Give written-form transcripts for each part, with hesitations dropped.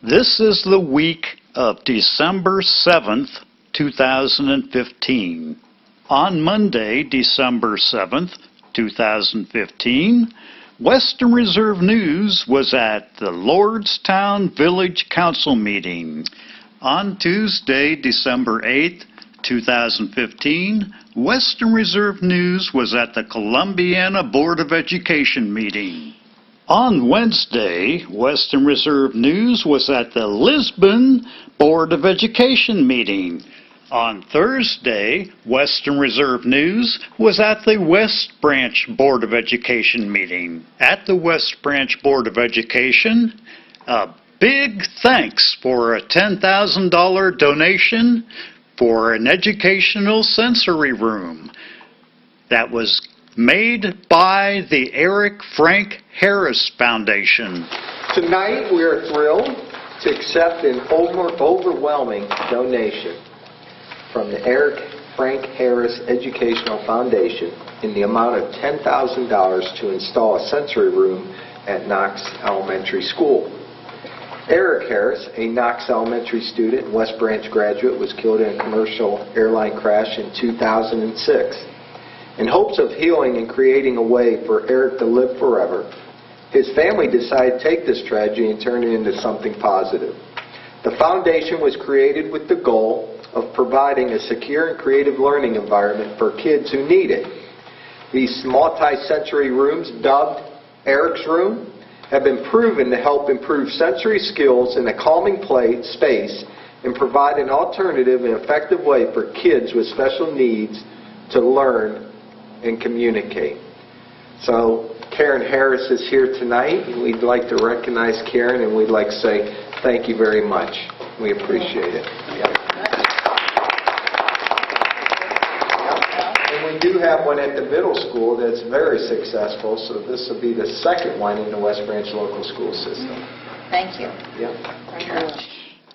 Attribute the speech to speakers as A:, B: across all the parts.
A: This is the week of December 7th, 2015. On Monday, December 7th, 2015, Western Reserve News was at the Lordstown Village Council meeting. On Tuesday, December 8th, 2015, Western Reserve News was at the Columbiana Board of Education meeting. On Wednesday, Western Reserve News was at the Lisbon Board of Education meeting. On Thursday, Western Reserve News was at the West Branch Board of Education meeting. At the West Branch Board of Education, a big thanks for a $10,000 donation for an educational sensory room that was made by the Eric Frank Harris Foundation.
B: Tonight we are thrilled to accept an overwhelming donation from the Eric Frank Harris Educational Foundation in the amount of $10,000 to install a sensory room at Knox Elementary School. Eric Harris, a Knox Elementary student and West Branch graduate, was killed in a commercial airline crash in 2006. In hopes of healing and creating a way for Eric to live forever, his family decided to take this tragedy and turn it into something positive. The foundation was created with the goal of providing a secure and creative learning environment for kids who need it. These multi-sensory rooms, dubbed Eric's Room, have been proven to help improve sensory skills in a calming space and provide an alternative and effective way for kids with special needs to learn and communicate. So Karen Harris is here tonight, and we'd like to recognize Karen, and we'd like to say thank you very much. We appreciate it. We do have one at the middle school that's very successful, so this will be the second one in the West Branch local school system.
C: Thank you.
B: Yeah.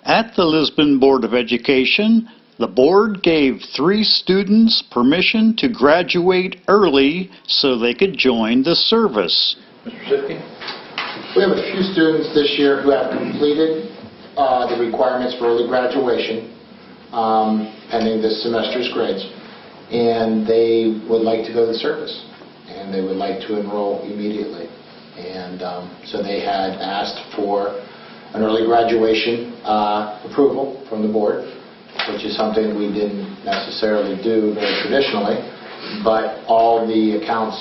A: At the Lisbon Board of Education, the board gave 3 students permission to graduate early so they could join the service.
D: Mr. Sipke? We have a few students this year who have completed the requirements for early graduation, pending this semester's grades. And they would like to go to the service, and they would like to enroll immediately. And so they had asked for an early graduation approval from the board, which is something we didn't necessarily do very traditionally, but all the accounts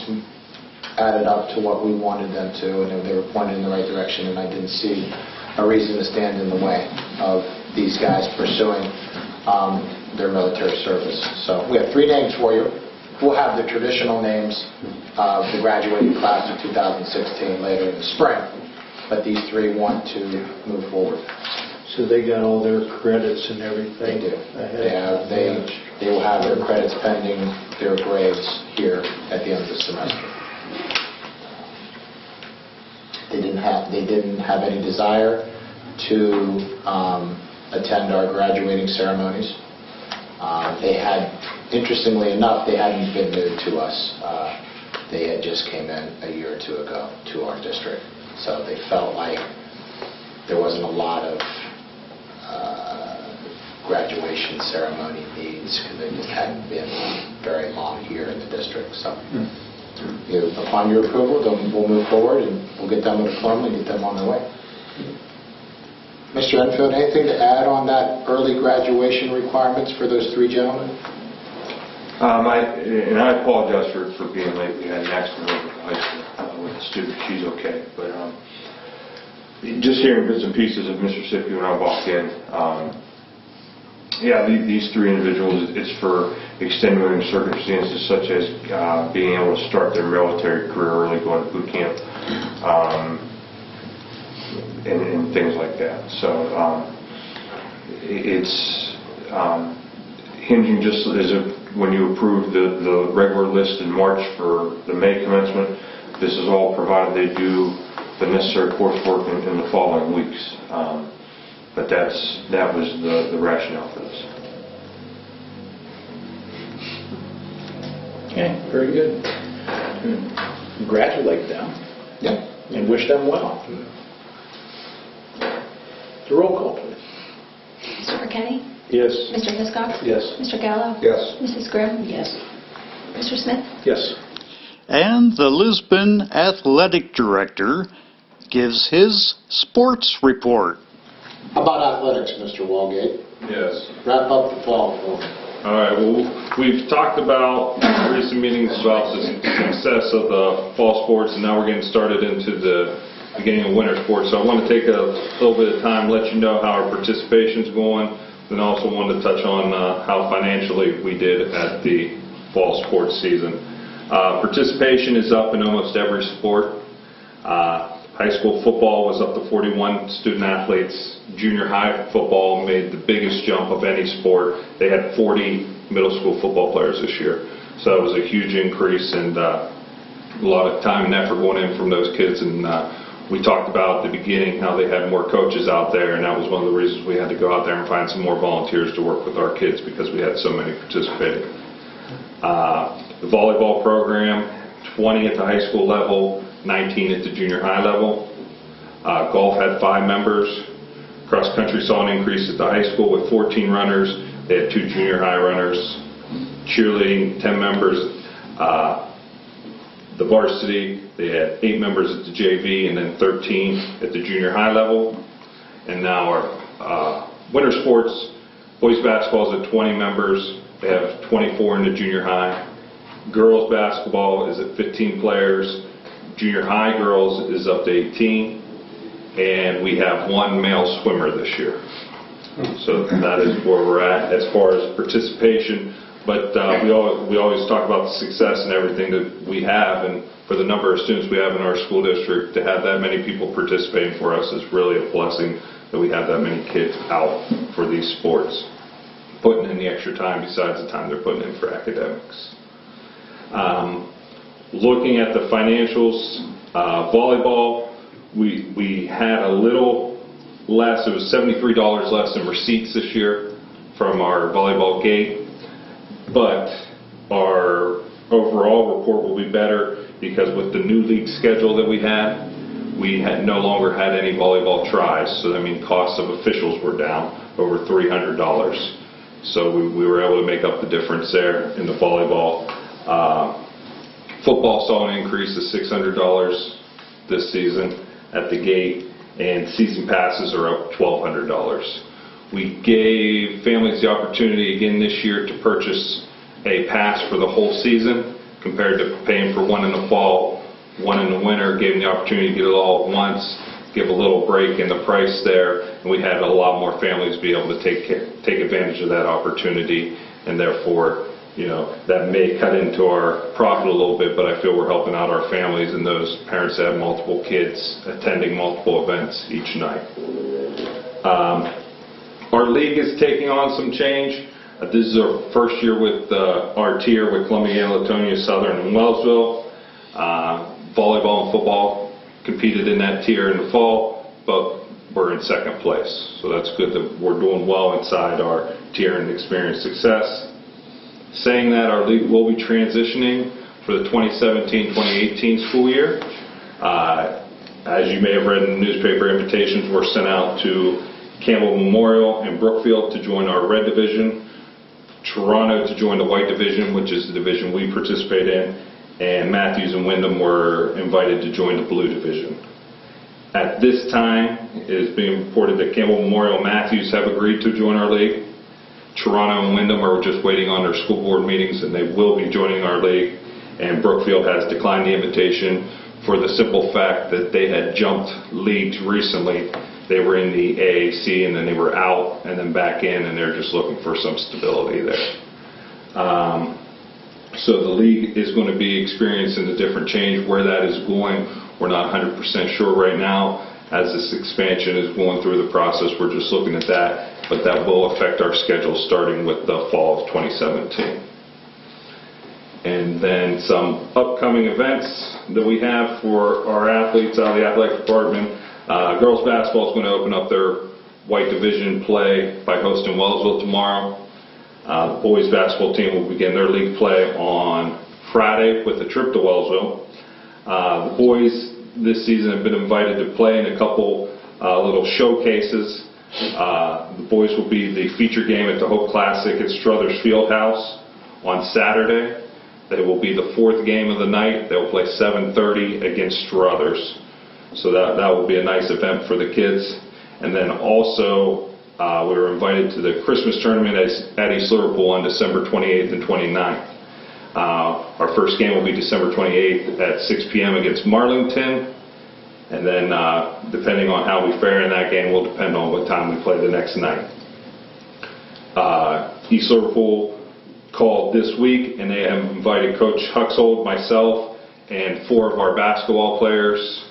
D: added up to what we wanted them to, and they were pointed in the right direction, and I didn't see a reason to stand in the way of these guys pursuing their military service. So we have 3 names for you. We'll have the traditional names of the graduating class of 2016 later in the spring, but these 3 want to move forward.
E: So they got all their credits and everything?
D: They do. They will have their credits pending their grades here at the end of the semester. They didn't have any desire to attend our graduating ceremonies. They had, interestingly enough, they hadn't been new to us. They had just came in a year or 2 ago to our district. So they felt like there wasn't a lot of graduation ceremony needs because they just hadn't been very long here in the district. So upon your approval, we'll move forward and we'll get them a diploma and get them on their way. Mr. Enfield, anything to add on that early graduation requirements for those 3 gentlemen?
F: I apologize for being late. We had an accident over at the high school with a student. She's okay. But just hearing bits and pieces of Mr. Sipke when I walked in, these 3 individuals, it's for extenuating circumstances such as being able to start their military career early, going to boot camp, and things like that. So it's hinging just as if when you approved the regular list in March for the May commencement, this is all provided they do the necessary coursework in the following weeks. But that was the rationale for this.
E: Okay, very good. Congratulate them.
D: Yeah.
E: And wish them well. The roll call, please.
C: Mr. Burketti?
E: Yes.
C: Mr. Hiscox?
E: Yes.
C: Mr. Gallo?
E: Yes.
C: Mrs. Grimm? Yes. Mr. Smith?
E: Yes.
A: And the Lisbon Athletic Director gives his sports report.
D: How about athletics, Mr. Walgate?
F: Yes.
D: Wrap up the fall for me.
F: All right, well, we've talked about in recent meetings about the success of the fall sports, and now we're getting started into the beginning of winter sports. So I want to take a little bit of time, let you know how our participation's going, and also wanted to touch on how financially we did at the fall sports season. Participation is up in almost every sport. High school football was up to 41 student athletes. Junior high football made the biggest jump of any sport. They had 40 middle school football players this year. So it was a huge increase, and a lot of time and effort going in from those kids. And we talked about at the beginning how they had more coaches out there, and that was one of the reasons we had to go out there and find some more volunteers to work with our kids, because we had so many participating. The volleyball program, 20 at the high school level, 19 at the junior high level. Golf had 5 members. Cross country saw an increase at the high school with 14 runners. They had 2 junior high runners. Cheerleading, 10 members. The varsity, they had 8 members at the JV and then 13 at the junior high level. And now our winter sports, boys basketball is at 20 members. They have 24 in the junior high. Girls basketball is at 15 players. Junior high girls is up to 18. And we have 1 male swimmer this year. So that is where we're at as far as participation. But we always talk about the success and everything that we have, and for the number of students we have in our school district, to have that many people participating for us is really a blessing, that we have that many kids out for these sports, putting in the extra time besides the time they're putting in for academics. Looking at the financials, volleyball, we had a little less. It was $73 less in receipts this year from our volleyball gate, but our overall report will be better because with the new league schedule that we had no longer had any volleyball tries. So I mean, costs of officials were down over $300. So we were able to make up the difference there in the volleyball. Football saw an increase of $600 this season at the gate, and season passes are up $1,200. We gave families the opportunity again this year to purchase a pass for the whole season, compared to paying for one in the fall, one in the winter. Gave them the opportunity to get it all at once, give a little break in the price there, and we had a lot more families be able to take advantage of that opportunity, and therefore, you know, that may cut into our profit a little bit, but I feel we're helping out our families and those parents that have multiple kids attending multiple events each night. Our league is taking on some change. This is our first year with our tier with Columbia, Latonia, Southern, and Wellsville. Volleyball and football competed in that tier in the fall, but we're in second place. So that's good that we're doing well inside our tier and experience success. Saying that, our league will be transitioning for the 2017-2018 school year. As you may have read in the newspaper, invitations were sent out to Campbell Memorial and Brookfield to join our red division, Toronto to join the white division, which is the division we participate in, and Matthews and Wyndham were invited to join the blue division. At this time, it is being reported that Campbell Memorial and Matthews have agreed to join our league. Toronto and Wyndham are just waiting on their school board meetings, and they will be joining our league. And Brookfield has declined the invitation for the simple fact that they had jumped leagues recently. They were in the AAC, and then they were out, and then back in, and they're just looking for some stability there. So the league is going to be experiencing a different change. Where that is going, we're not 100% sure right now. As this expansion is going through the process, we're just looking at that, but that will affect our schedule starting with the fall of 2017. And then some upcoming events that we have for our athletes out of the athletic department. Girls basketball is going to open up their white division play by hosting Wellsville tomorrow. The boys basketball team will begin their league play on Friday with a trip to Wellsville. The boys this season have been invited to play in a couple little showcases The boys will be the feature game at the Hope Classic at Struthers Fieldhouse on Saturday. They will be the fourth game of the night. They'll play 7:30 against Struthers. So that will be a nice event for the kids. And then also, we were invited to the Christmas tournament at East Liverpool on December 28th and 29th. Our first game will be December 28th at 6 p.m. against Marlington. And then, depending on how we fare in that game, will depend on what time we play the next night. East Liverpool called this week, and they have invited Coach Huxold, myself, and 4 of our basketball players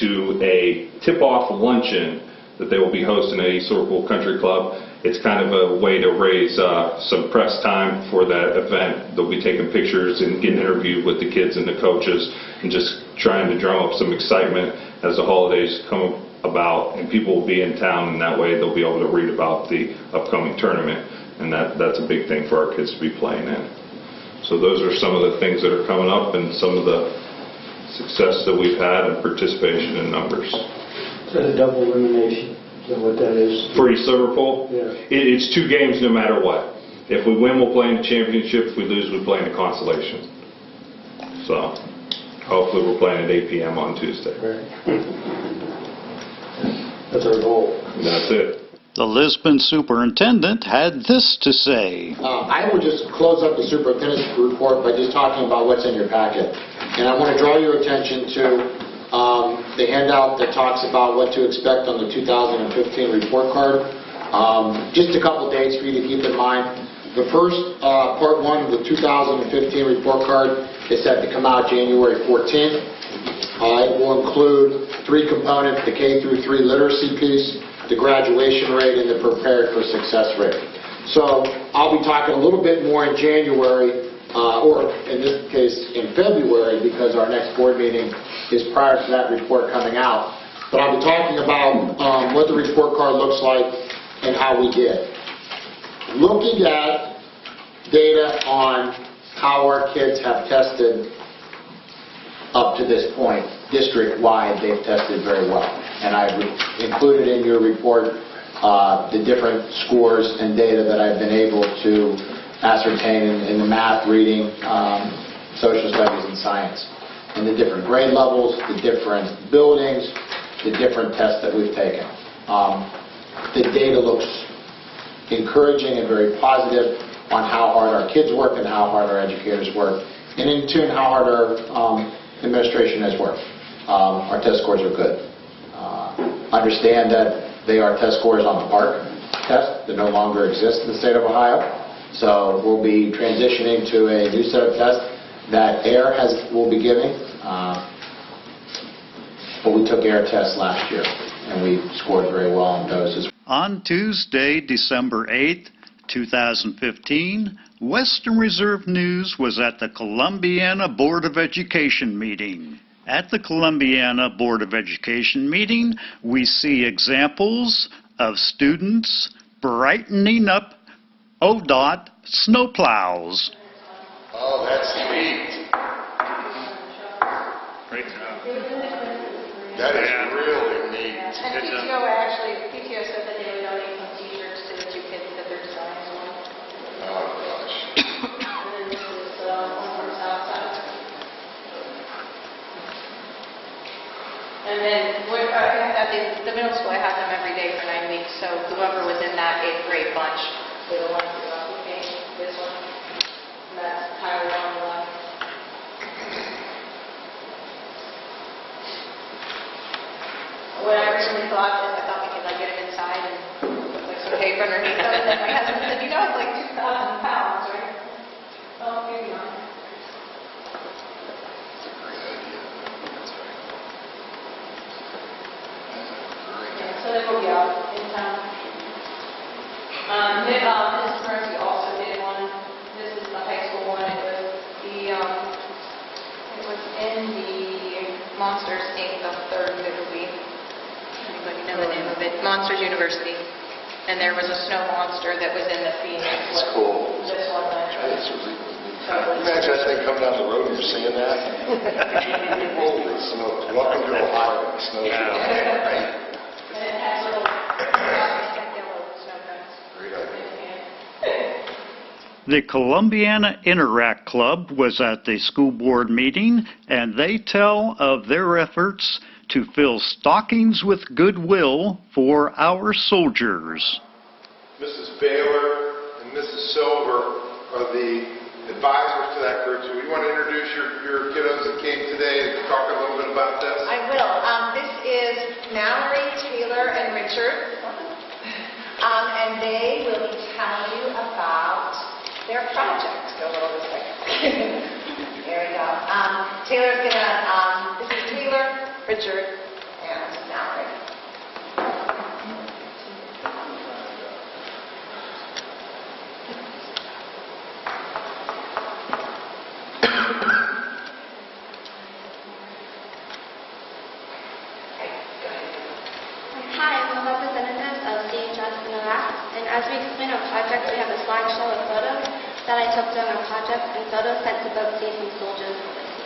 F: to a tip-off luncheon that they will be hosting at East Liverpool Country Club. It's kind of a way to raise some press time for that event. They'll be taking pictures and getting interviewed with the kids and the coaches and just trying to drum up some excitement as the holidays come about and people will be in town, and that way they'll be able to read about the upcoming tournament, and that's a big thing for our kids to be playing in. So those are some of the things that are coming up and some of the success that we've had and participation in numbers.
E: Is that a double elimination? Is that what that is?
F: For East Liverpool?
E: Yeah.
F: It's 2 games no matter what. If we win, we'll play in the championship. If we lose, we play in the consolation. So hopefully we're playing at 8 p.m. on Tuesday.
E: Right. That's our goal.
F: And that's it.
A: The Lisbon superintendent had this to say.
D: I will just close up the superintendent's report by just talking about what's in your packet. And I want to draw your attention to the handout that talks about what to expect on the 2015 report card. Just a couple dates for you to keep in mind. The first, part 1 of the 2015 report card is set to come out January 14th. It will include 3 components: the K through 3 literacy piece, the graduation rate, and the prepared for success rate. So I'll be talking a little bit more in January, or in this case in February, because our next board meeting is prior to that report coming out. But I'll be talking about what the report card looks like and how we did. Looking at data on how our kids have tested up to this point, district-wide, they've tested very well. And I've included in your report the different scores and data that I've been able to ascertain in the math, reading, social studies, and science. And the different grade levels, the different buildings, the different tests that we've taken. The data looks encouraging and very positive on how hard our kids work and how hard our educators work, and in tune how hard our administration has worked. Our test scores are good. Understand that they are test scores on the PARCC test that no longer exist in the state of Ohio. So we'll be transitioning to a new set of tests that AIR will be giving. But we took AIR tests last year, and we scored very well on those as well.
A: On Tuesday, December 8th, 2015, Western Reserve News was at the Columbiana Board of Education meeting. At the Columbiana Board of Education meeting, we see examples of students brightening up ODOT snowplows.
G: Oh, that's sweet.
H: Great job.
G: That is really neat.
C: And PTO said that they would donate some t-shirts to the 2 kids that their designs on.
G: Oh, gosh.
C: And then this is one from Southside. And then at the middle school, I have them every day for 9 weeks. So whoever was in that 8th grade bunch, they're the ones who got the cake, this one. And that's Tyler on the left. What I originally thought is I thought we could get him inside and put some tape underneath him. And then my husband said, it's like 2,000 pounds, right? Oh, maybe not. Yeah, so they will be out in town. Mrs. Murphy also did one. This is the high school one. It was in the Monsters Inc. the 3rd movie. Anybody know the name of it? Monsters University. And there was a snow monster that was in the Phoenix.
G: That's cool.
C: This one.
G: That's really cool. Imagine that thing coming down the road and you're seeing that. Holy snow. Welcome to Ohio. Snow.
C: And it has little
A: The Columbiana Interact Club was at the school board meeting, and they tell of their efforts to fill stockings with goodwill for our soldiers.
G: Mrs. Baylor and Mrs. Silver are the advisors to that group. So you want to introduce your kiddos that came today and talk a little bit about this?
C: I will. This is Mallory, Taylor, and Richard. And they will be telling you about their project. Go a little bit quicker. There we go. Taylor's gonna, this is Taylor, Richard, and Mallory.
H: Hi, I'm a representative of DHS Interact, and as we explain our project, we have a slideshow of photos that I took during our project and photos sent to both season soldiers overseas.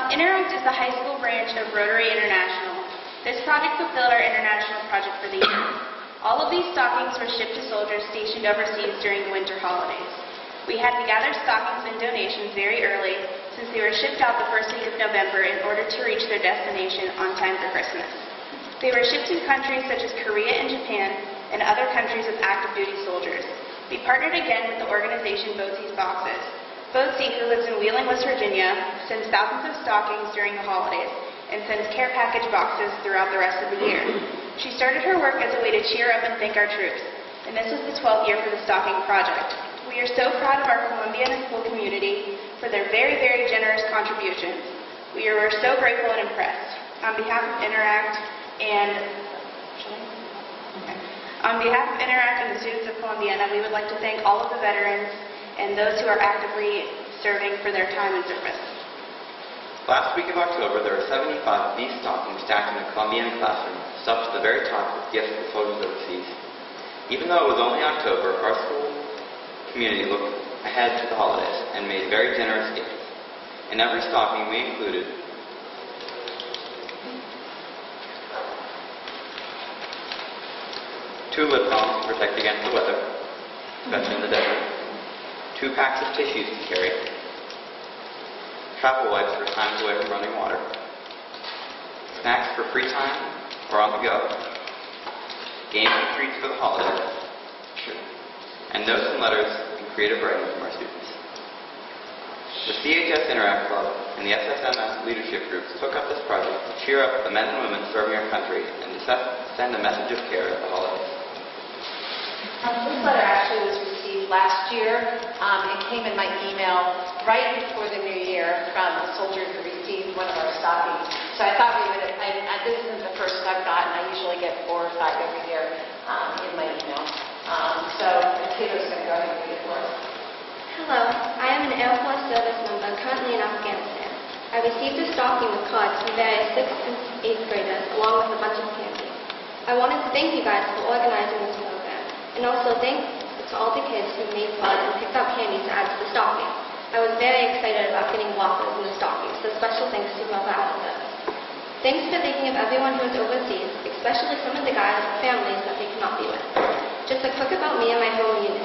H: Interact is the high school branch of Rotary International. This project fulfilled our international project for the year. All of these stockings were shipped to soldiers stationed overseas during the winter holidays. We had to gather stockings and donations very early since they were shipped out the first week of November in order to reach their destination on time for Christmas. They were shipped to countries such as Korea and Japan and other countries with active duty soldiers. We partnered again with the organization Boatsea's Boxes. Boatsea, who lives in Wheeling, West Virginia, sends thousands of stockings during the holidays and sends care package boxes throughout the rest of the year. She started her work as a way to cheer up and thank our troops, and this was the 12th year for the stocking project. We are so proud of our Columbiana school community for their very, very generous contributions. We're so grateful and impressed. On behalf of Interact and the students of Columbiana, we would like to thank all of the veterans and those who are actively serving for their time and service.
I: Last week of October, there were 75 of these stockings stacked in the Columbiana classroom, stuffed to the very top with gifts for soldiers overseas. Even though it was only October, our school community looked ahead to the holidays and made very generous gifts. In every stocking, we included two lip balms to protect against the weather, especially in the desert, 2 packs of tissues to carry, travel wipes for times away from running water, snacks for free time or on the go, games and treats for the holidays, and notes and letters and creative writing from our students. The CHS Interact Club and the SSMS leadership groups took up this project to cheer up the men and women serving our country and to send a message of care at the holidays.
C: This letter actually was received last year. It came in my email right before the new year from a soldier who received one of our stockings. So I thought we would, this isn't the first I've gotten. I usually get 4 or 5 every year in my email. So Taylor's going to go ahead and read it for us.
H: Hello, I am an Air Force service member currently in Afghanistan. I received a stocking with cards from various 6th and 8th graders along with a bunch of candy. I wanted to thank you guys for organizing this program, and also thanks to all the kids who made fun and picked out candy to add to the stocking. I was very excited about getting waffles in the stocking, so special thanks to whoever added those. Thanks for thinking of everyone who is overseas, especially some of the guys with families that they cannot be with. Just a quick about me and my home unit.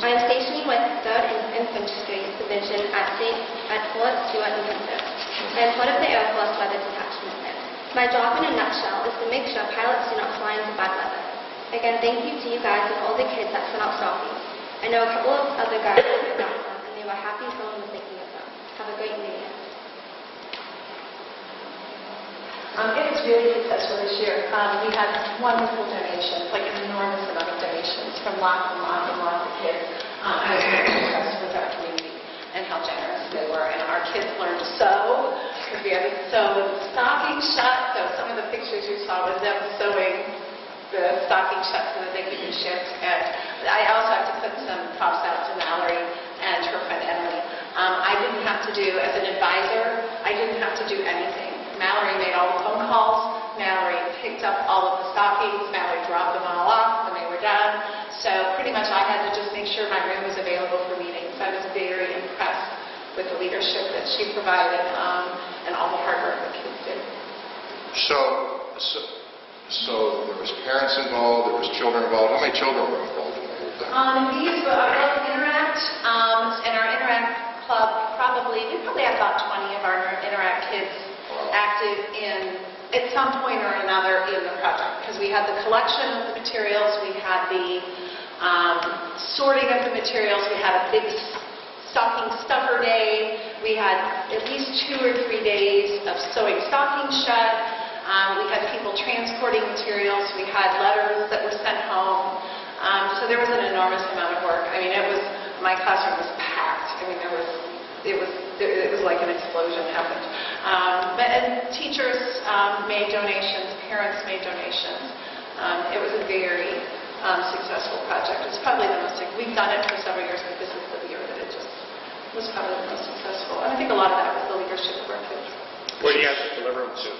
H: I am stationed with 3rd Infantry Division at Fort Stewart in Windsor. I am part of the Air Force Weather Detachment there. My job in a nutshell is to make sure pilots do not fly into bad weather. Again, thank you to you guys and all the kids that sent out stockings. I know a couple of other guys who got them, and they were happy someone was thinking of them. Have a great New Year.
C: It was really successful this year. We had wonderful donations, like an enormous amount of donations from lots and lots and lots of kids. I was very impressed with our community and how generous they were. And our kids learned to sew, because we had to sew stocking shut. So some of the pictures you saw was them sewing the stocking shut so that they could be shipped. And I also have to put some props out to Mallory and her friend Emily. I didn't have to do, as an advisor, I didn't have to do anything. Mallory made all the phone calls. Mallory picked up all of the stockings. Mallory dropped them all off when they were done. So pretty much I had to just make sure my room was available for meetings. I was very impressed with the leadership that she provided and all the hard work the kids did.
G: So there was parents involved, there was children involved. How many children were involved in the whole thing?
C: These were Interact and our Interact Club, we probably have about 20 of our Interact kids active at some point or another in the project, because we had the collection of the materials, we had the sorting of the materials, we had a big stocking stuffer day, we had at least 2 or 3 days of sewing stockings shut, we had people transporting materials, we had letters that were sent home, so there was an enormous amount of work. I mean, my classroom was packed. I mean, it was like an explosion happened. And teachers made donations, parents made donations. It was a very successful project. It's probably the most, we've done it for several years, but this is the year that it just was probably the most successful. And I think a lot of that was the leadership work.
J: Where do you guys deliver them to?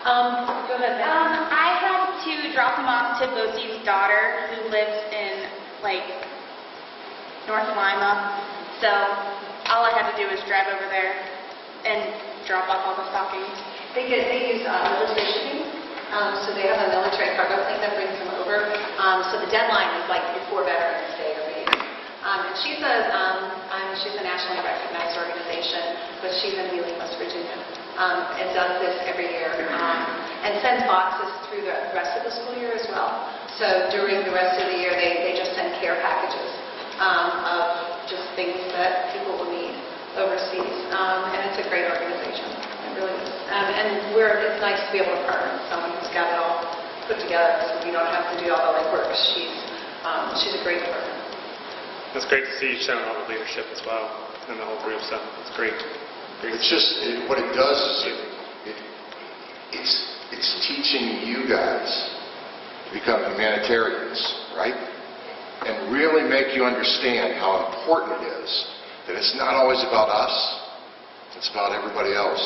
C: Go ahead, Matt.
H: I had to drop them off to Bosie's daughter, who lives in, North Lima. So all I had to do was drive over there and drop off all the stockings.
C: They use military shipping, so they have a military cargo plane that brings them over. So the deadline is before Veterans Day every year. And she's a nationally recognized organization, but she's in Wheeling, West Virginia, and does this every year, and sends boxes through the rest of the school year as well. So during the rest of the year, they just send care packages of just things that people will need overseas, and it's a great organization. It really is. And it's nice to be able to partner with someone who's got it all put together, so we don't have to do all the legwork. She's a great partner.
J: It's great to see you showing all the leadership as well, and the whole group, so it's great.
K: It's just, what it does is it's teaching you guys to become humanitarians, right? And really make you understand how important it is that it's not always about us, it's about everybody else.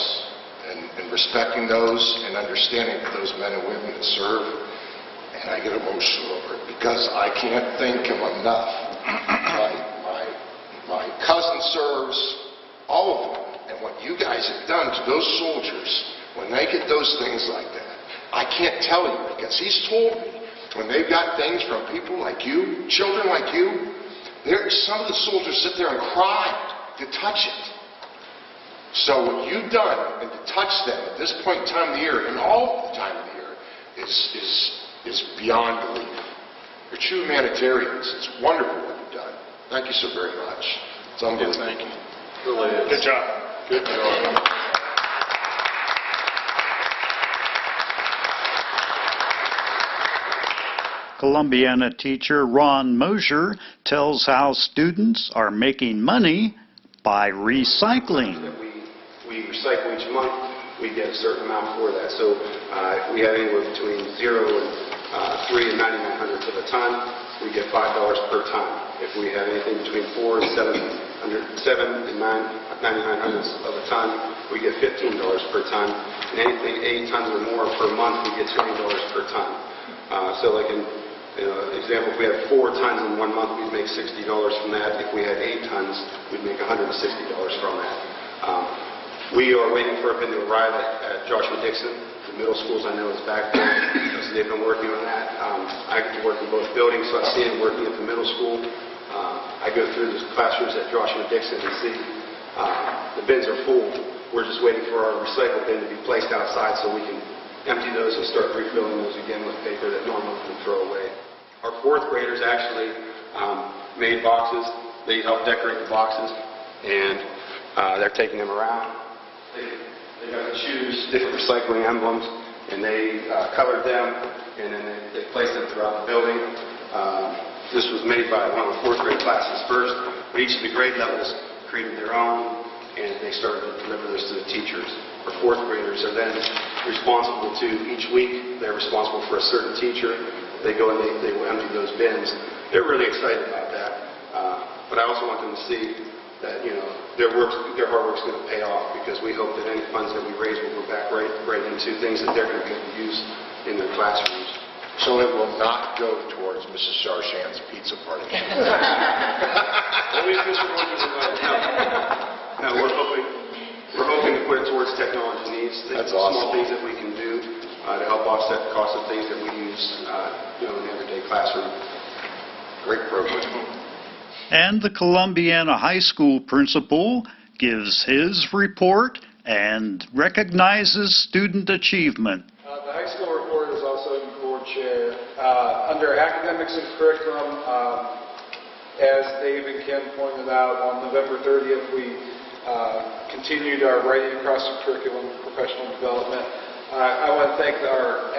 K: And respecting those and understanding those men and women that serve. And I get emotional over it because I can't thank them enough. My cousin serves, all of them. And what you guys have done to those soldiers when they get those things like that, I can't tell you, because he's told me when they've got things from people like you, children like you, some of the soldiers sit there and cry to touch it. So what you've done, and to touch them at this point in time of the year, and all the time of the year, is beyond belief. You're true humanitarians. It's wonderful what you've done. Thank you so very much. It's unbelievable.
J: Thank you. Good job.
K: Good job.
A: Columbiana teacher Ron Mosier tells how students are making money by recycling.
L: We recycle each month, we get a certain amount for that. So if we have anywhere between 0 and 3 and 99 hundredths of a ton, we get $5 per ton. If we have anything between 4 and 7 and 99 hundredths of a ton, we get $15 per ton. And anything 8 tons or more per month, we get $20 per ton. So like in example, if we had 4 tons in 1 month, we'd make $60 from that. If we had 8 tons, we'd make $160 from that. We are waiting for it to arrive at Joshua Dixon. The middle schools I know is back there, so they've been working on that. I get to work in both buildings, so I see them working at the middle school. I go through the classrooms at Joshua Dixon and see the bins are full. We're just waiting for our recycle bin to be placed outside so we can empty those and start refilling those again with paper that normally we throw away. Our 4th graders actually made boxes. They helped decorate the boxes, and they're taking them around. They got to choose different recycling emblems, and they colored them, and then they placed them throughout the building. This was made by one of the 4th grade classes first, but each of the grade levels created their own, and they started to deliver this to the teachers. Our 4th graders are then responsible to, each week, they're responsible for a certain teacher. They go and they will empty those bins. They're really excited about that. But I also want them to see that, their hard work's going to pay off, because we hope that any funds that we raise will go back right into things that they're going to be able to use in their classrooms.
K: So it will not go towards Mrs. Sharshan's pizza party.
L: No, we're hoping to put it towards technology needs.
K: That's awesome.
L: Small things that we can do to help offset the cost of things that we use in the everyday classroom.
K: Great program.
A: And the Columbiana High School principal gives his report and recognizes student achievement.
M: The high school report is also in board share. Under academics and curriculum, as Dave and Ken pointed out, on November 30th, we continued our writing across the curriculum professional development. I want to thank our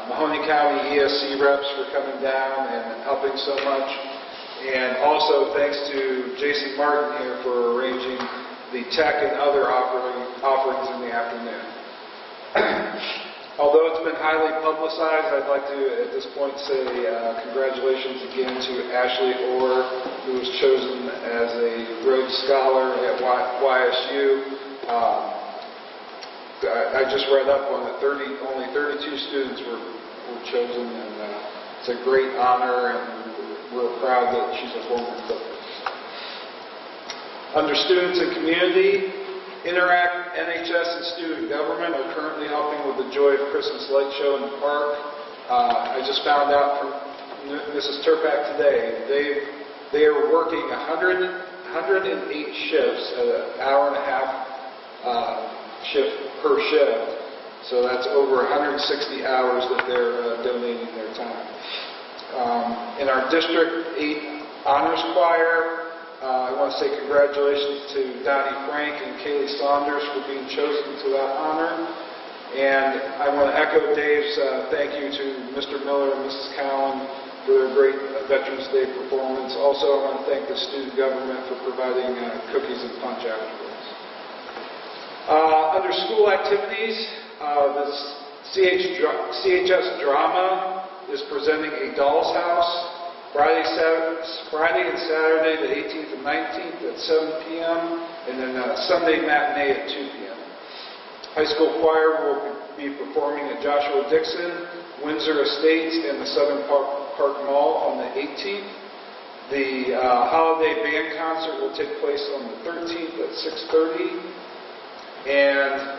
M: Mahoney County ESC reps for coming down and helping so much. And also thanks to Jason Martin here for arranging the tech and other offerings in the afternoon. Although it's been highly publicized, I'd like to at this point say congratulations again to Ashley Orr, who was chosen as a Rhodes Scholar at YSU. I just read up on it, only 32 students were chosen, and it's a great honor, and we're proud that she's a former cook. Under students and community, Interact, NHS, and student government are currently helping with the Joy of Christmas Light Show in the park. I just found out from Mrs. Turpak today, they are working 108 shifts at an hour and a half shift per shift. So that's over 160 hours that they're donating their time. In our District 8 Honors Choir, I want to say congratulations to Donnie Frank and Kaylee Saunders for being chosen to that honor. And I want to echo Dave's thank you to Mr. Miller and Mrs. Cowan for their great Veterans Day performance. Also, I want to thank the student government for providing cookies and punch afterwards. Under school activities, the CHS Drama is presenting a Doll's House Friday and Saturday, the 18th and 19th at 7 p.m., and then Sunday matinee at 2 p.m. High school choir will be performing at Joshua Dixon, Windsor Estates, and the Southern Park Mall on the 18th. The holiday band concert will take place on the 13th at 6:30. And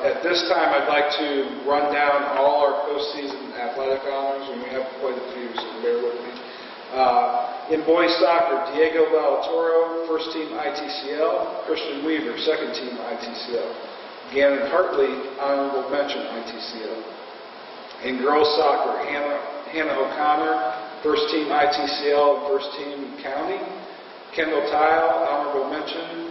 M: at this time, I'd like to run down all our postseason athletic honors, and we have quite a few, so bear with me. In boys soccer, Diego Valatoro, first team ITCL. Christian Weaver, second team ITCL. Gannon Hartley, honorable mention ITCL. In girls soccer, Hannah O'Connor, first team ITCL and first team county. Kendall Tile, honorable mention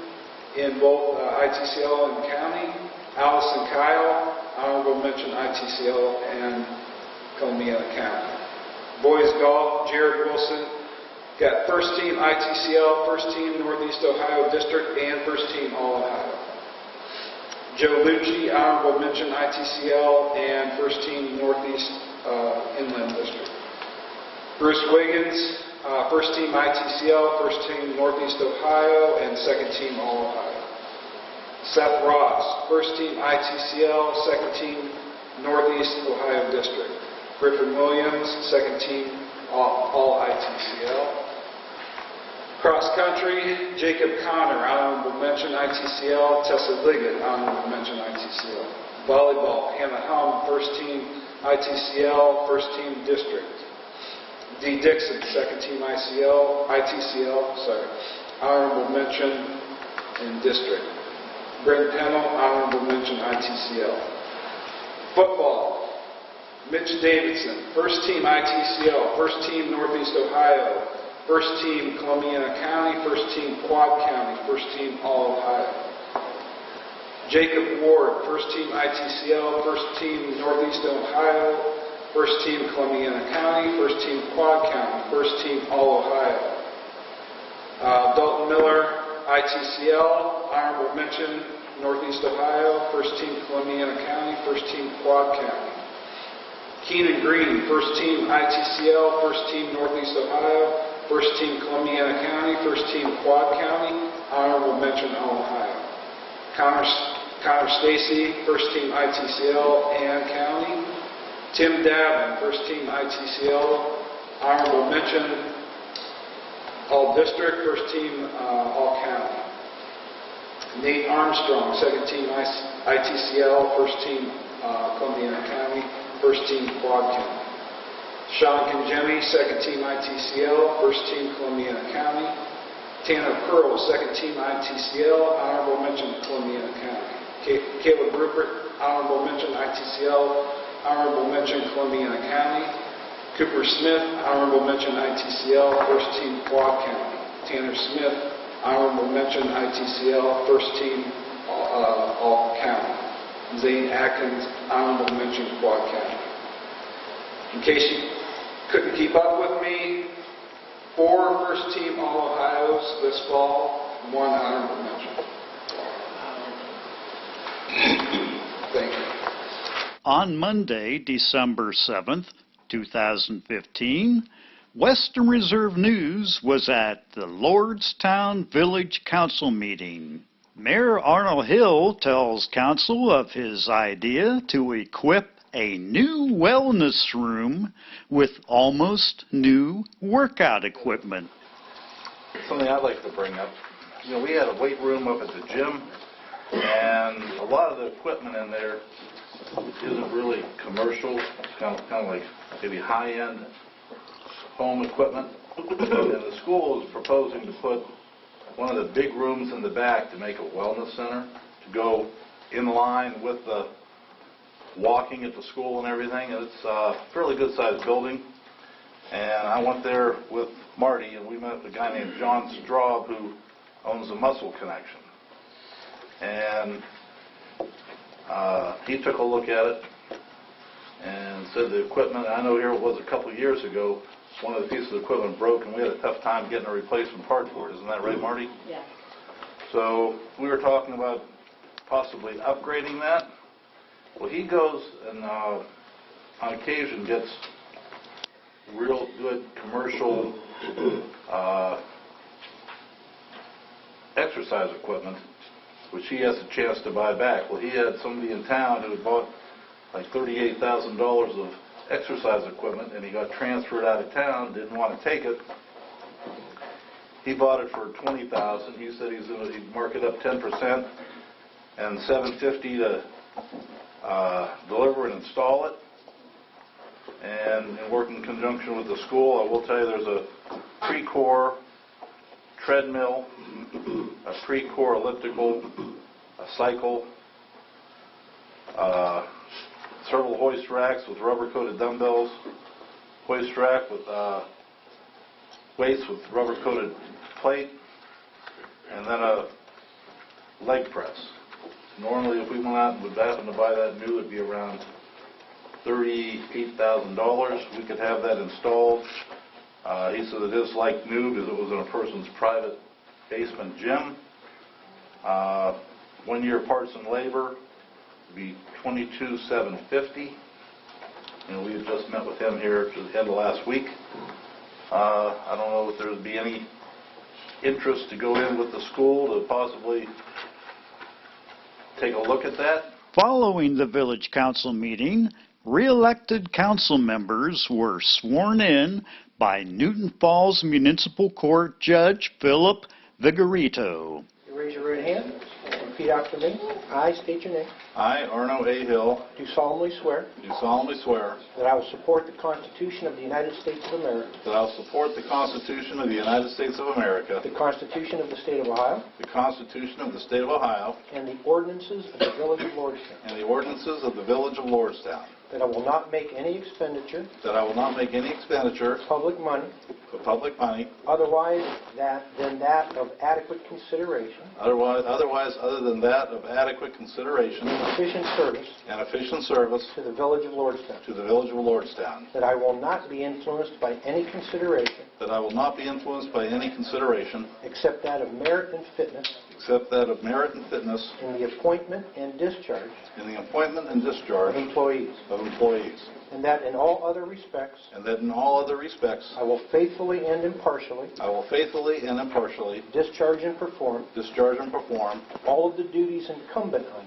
M: in both ITCL and county. Allison Kyle, honorable mention ITCL and Columbiana County. Boys golf, Jared Wilson, got first team ITCL, first team Northeast Ohio District, and first team All-Ohio. Joe Lucci, honorable mention ITCL and first team Northeast Inland District. Bruce Wiggins, first team ITCL, first team Northeast Ohio, and second team All-Ohio. Seth Ross, first team ITCL, second team Northeast Ohio District. Griffin Williams, second team all ITCL. Cross country, Jacob Connor, honorable mention ITCL. Tessa Liggett, honorable mention ITCL. Volleyball, Hannah Helm, first team ITCL, first team district. D. Dixon, second team ITCL, honorable mention in district. Brent Pennell, honorable mention ITCL. Football, Mitch Davidson, first team ITCL, first team Northeast Ohio, first team Columbiana County, first team Quad County, first team All-Ohio. Jacob Ward, first team ITCL, first team Northeast Ohio, first team Columbiana County, first team Quad County, first team All-Ohio. Dalton Miller, ITCL, honorable mention Northeast Ohio, first team Columbiana County, first team Quad County. Keenan Green, first team ITCL, first team Northeast Ohio, first team Columbiana County, first team Quad County, honorable mention All-Ohio. Connor Stacy, first team ITCL and county. Tim Davin, first team ITCL, honorable mention All District, first team All County. Nate Armstrong, second team ITCL, first team Columbiana County, first team Quad County. Sean Conjemi, second team ITCL, first team Columbiana County. Tanner Pearl, second team ITCL, honorable mention Columbiana County. Caleb Rupert, honorable mention ITCL, honorable mention Columbiana County. Cooper Smith, honorable mention ITCL, first team Quad County. Tanner Smith, honorable mention ITCL, first team All County. Zane Atkins, honorable mention Quad County. In case you couldn't keep up with me, 4 first team All-Ohios this fall, 1 honorable mention. Thank you.
A: On Monday, December 7th, 2015, Western Reserve News was at the Lordstown Village Council meeting. Mayor Arnold Hill tells council of his idea to equip a new wellness room with almost new workout equipment.
N: Something I'd like to bring up. We had a weight room up at the gym, and a lot of the equipment in there isn't really commercial. It's kind of like maybe high-end home equipment. And the school is proposing to put one of the big rooms in the back to make a wellness center to go in line with the walking at the school and everything. And it's a fairly good-sized building. And I went there with Marty, and we met a guy named John Straub, who owns the Muscle Connection. And he took a look at it and said the equipment, I know here it was a couple of years ago, one of the pieces of equipment broke, and we had a tough time getting a replacement part for it. Isn't that right, Marty?
O: Yeah.
N: So we were talking about possibly upgrading that. Well, he goes and on occasion gets real good commercial exercise equipment, which he has a chance to buy back. Well, he had somebody in town who had bought like $38,000 of exercise equipment, and he got transferred out of town, didn't want to take it. He bought it for $20,000. He said he'd mark it up 10% and $750 to deliver and install it. And work in conjunction with the school. I will tell you there's a pre-core treadmill, a pre-core elliptical, a cycle, several hoist racks with rubber-coated dumbbells, hoist rack with weights with rubber-coated plate, and then a leg press. Normally, if we went out and would happen to buy that new, it would be around $38,000. We could have that installed. He said it is like new because it was in a person's private basement gym. 1 year parts and labor would be $22,750. We had just met with him here at the end of last week. I don't know if there would be any interest to go in with the school to possibly take a look at that.
A: Following the village council meeting, re-elected council members were sworn in by Newton Falls Municipal Court Judge Philip Vigorito.
P: You raise your right hand and repeat after me. I state your name.
N: I, Arno A. Hill,
P: Do solemnly swear
N: do solemnly swear
P: that I will support the Constitution of the United States of America,
N: that I will support the Constitution of the United States of America,
P: the Constitution of the State of Ohio,
N: the Constitution of the State of Ohio,
P: and the ordinances of the Village of Lordstown,
N: and the ordinances of the Village of Lordstown,
P: that I will not make any expenditure
N: that I will not make any expenditure
P: of public money
N: of public money
P: otherwise than that of adequate consideration
N: otherwise other than that of adequate consideration
P: and efficient service
N: and efficient service
P: to the Village of Lordstown,
N: to the Village of Lordstown,
P: that I will not be influenced by any consideration
N: that I will not be influenced by any consideration
P: except that of merit and fitness
N: except that of merit and fitness
P: in the appointment and discharge
N: in the appointment and discharge
P: of employees,
N: and
P: that in all other respects
N: I
P: I will faithfully and impartially discharge and perform all of the duties incumbent on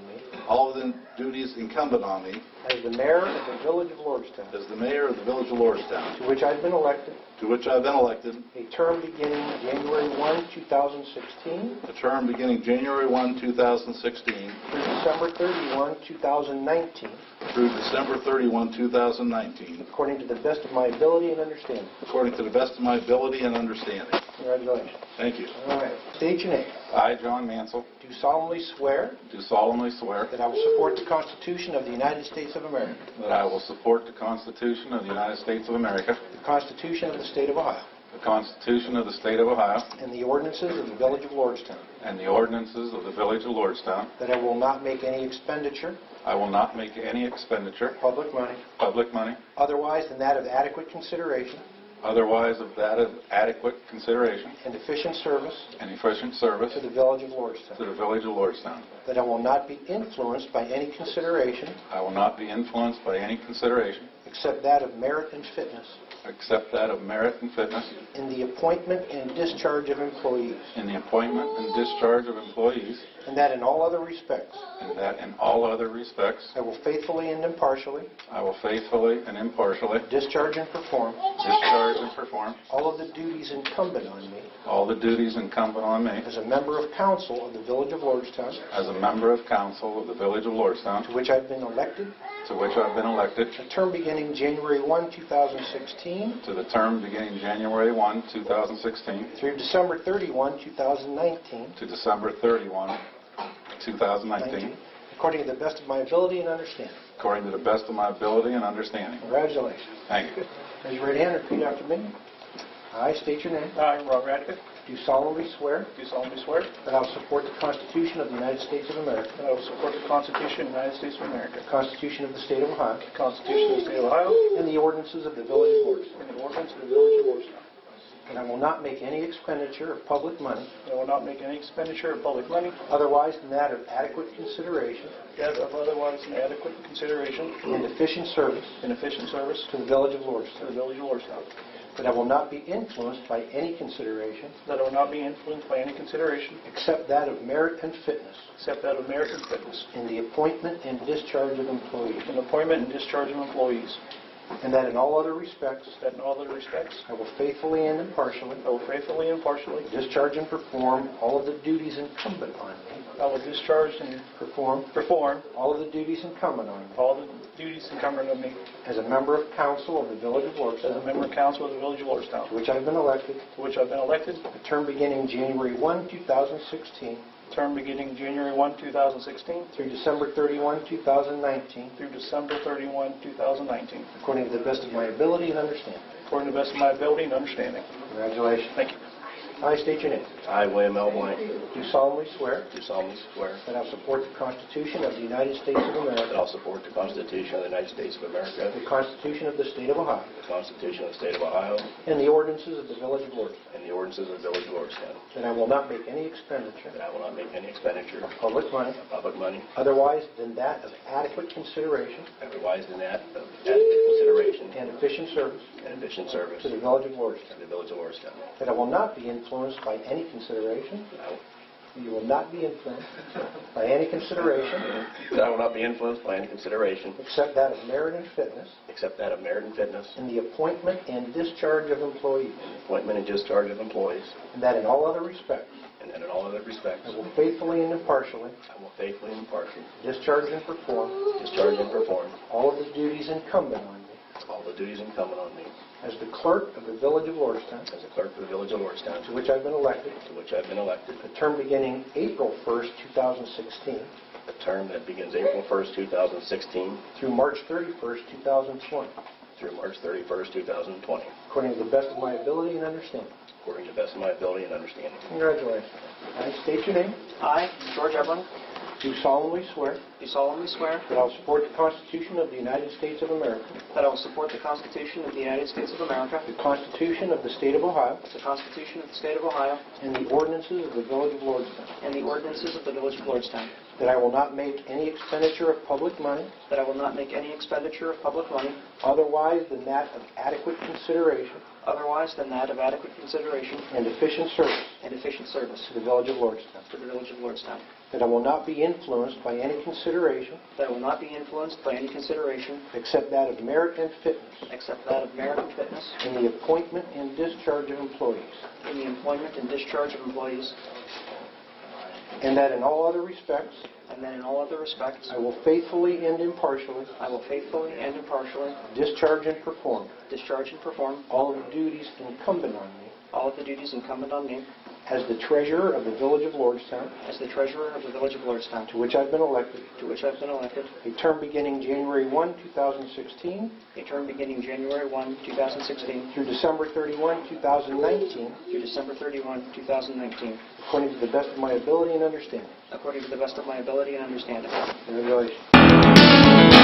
P: me as the mayor of the Village of Lordstown, to which I've been elected, a term beginning January 1, 2016, through December 31, 2019,
N: through December 31, 2019,
P: according to the best of my ability and understanding.
N: according to the best of my ability and understanding.
P: Congratulations.
N: Thank you.
P: All right. State your name.
N: I, John Mansell,
P: Do solemnly swear
N: do solemnly swear
P: that I will support the Constitution of the United States of America,
N: that I will support the Constitution of the United States of America,
P: the Constitution of the State of Ohio,
N: the Constitution of the State of Ohio,
P: and the ordinances of the Village of Lordstown,
N: and the ordinances of the Village of Lordstown.
P: that I will not make any expenditure,
N: I will not make any expenditure,
P: public money,
N: public money,
P: otherwise than that of adequate consideration
N: otherwise of that of adequate consideration
P: and efficient service
N: and efficient service
P: to the Village of
N: to
P: Lordstown,
N: the Village of Lordstown.
P: that I will not be influenced by any consideration
N: I will not be influenced by any consideration
P: except that of merit and fitness
N: except that of merit and fitness
P: in the appointment and discharge of employees,
N: in the appointment and discharge of employees,
P: and that in all other respects
N: and that in all other respects
P: I will faithfully and impartially
N: I will faithfully and impartially
P: discharge and perform
N: discharge and perform
P: all of the duties incumbent on me
N: all the duties incumbent on me
P: as a member of council of the Village of Lordstown,
N: as a member of council of the Village of Lordstown,
P: to which I've been elected,
N: to which I've been elected,
P: a term beginning January 1, 2016,
N: to the term beginning January 1, 2016,
P: through December 31, 2019,
N: to December 31, 2019,
P: according to the best of my ability and understanding.
N: according to the best of my ability and understanding.
P: Congratulations.
N: Thank you.
P: Raise your right hand and repeat after me. I state your name.
E: I, Rob Radcliffe,
P: Do solemnly swear
E: do solemnly swear
P: that I will support the Constitution of the United States of America,
E: that I will support the Constitution of the United States of America,
P: the Constitution of the State of Ohio,
E: the Constitution of the State of Ohio,
P: and the ordinances of the Village of Lordstown,
E: and the ordinance of the Village of Lordstown.
P: that I will not make any expenditure of public money
E: I will not make any expenditure of public money,
P: otherwise than that of adequate consideration
E: yet of otherwise an adequate consideration
P: and efficient service
E: and efficient service
P: to the Village of
E: to
P: Lordstown,
E: the Village of Lordstown.
P: that I will not be influenced by any consideration
E: That I will not be influenced by any consideration
P: except that of merit and fitness
E: except that of merit and fitness
P: in the appointment and discharge of employees,
E: in appointment and discharge of employees,
P: and that in all other respects
E: that in all other respects
P: I will faithfully and impartially
E: I will faithfully and impartially
P: discharge and perform all of the duties incumbent on me,
E: I will discharge and
P: perform
E: all
P: of the duties incumbent on me
E: all the duties incumbent on me
P: as a member of council of the Village of
E: as a
P: Lordstown,
E: member of council of the Village of Lordstown,
P: to which I've been elected,
E: to which I've been elected,
P: a term beginning January 1, 2016,
E: term beginning January 1, 2016
P: through December 31, 2019,
E: through December 31, 2019,
P: according to the best of my ability and understanding.
E: according to the best of my ability and understanding.
P: Congratulations.
E: Thank you.
P: I state your name.
O: I, William L. Blank,
P: Do solemnly swear
O: do solemnly swear
P: that I will support the Constitution of the United States of
O: that
P: America,
O: I'll support the Constitution of the United States of America,
P: the Constitution of the State of Ohio,
O: the Constitution of the State of Ohio,
P: and the ordinances of the Village of Lordstown,
O: and the ordinances of the Village of Lordstown,
P: that I will not make any expenditure
O: that I will not make any expenditure
P: of public money
O: of public money
P: otherwise than that of adequate consideration
O: otherwise than that of adequate consideration
P: and efficient service
O: and efficient service
P: to the Village of
O: to
P: Lordstown,
O: the Village of Lordstown.
P: that I will not be influenced by any consideration. You will not be influenced by any consideration
O: That I will not be influenced by any consideration
P: except that of merit and fitness
O: except that of merit and fitness
P: in the appointment and discharge of employees,
O: in the appointment and discharge of employees,
P: and that in all other respects
O: and that in all other respects
P: I will faithfully and impartially
O: I will faithfully and impartially
P: discharge and perform
O: discharge and perform
P: all of the duties incumbent on me
O: all the duties incumbent on me
P: as the clerk of the Village of Lordstown,
O: as a clerk of the Village of Lordstown,
P: to which I've been elected,
O: to which I've been elected,
P: a term beginning April 1st, 2016,
O: a term that begins April 1st, 2016
P: through March 31st, 2020,
O: through March 31st, 2020,
P: according to the best of my ability and understanding.
O: according to the best of my ability and understanding.
P: Congratulations. I state your name.
Q: I, George Eblin,
P: Do solemnly swear
Q: do solemnly swear
P: that I will support the Constitution of the United States of America,
Q: that I will support the Constitution of the United States of America,
P: the Constitution of the State of Ohio,
Q: the Constitution of the State of Ohio,
P: and the ordinances of the Village of Lordstown,
Q: and the ordinances of the Village of Lordstown,
P: that I will not make any expenditure of public money
Q: that I will not make any expenditure of public money
P: otherwise than that of adequate consideration
Q: otherwise than that of adequate consideration
P: and efficient service
Q: and efficient service
P: to the Village of Lordstown,
Q: to the Village of Lordstown,
P: that I will not be influenced by any consideration
Q: that I will not be influenced by any consideration
P: except that of merit and fitness
Q: except that of merit and fitness
P: in the appointment and discharge of employees,
Q: in the employment and discharge of employees,
P: and that in all other respects
Q: and that in all other respects
P: I will faithfully and impartially
Q: I will faithfully and impartially
P: discharge and perform
Q: all
P: all of the duties incumbent on me
Q: of the duties incumbent on me
P: as the treasurer of the Village of Lordstown,
Q: as the treasurer of the Village of Lordstown,
P: to which I've been elected,
Q: a
P: term beginning January 1, 2016,
Q: term beginning January 1, 2016,
P: through December 31, 2019,
Q: through December 31, 2019,
P: according to the best of my ability and understanding.
Q: according to the best of my ability and understanding.
P: Congratulations.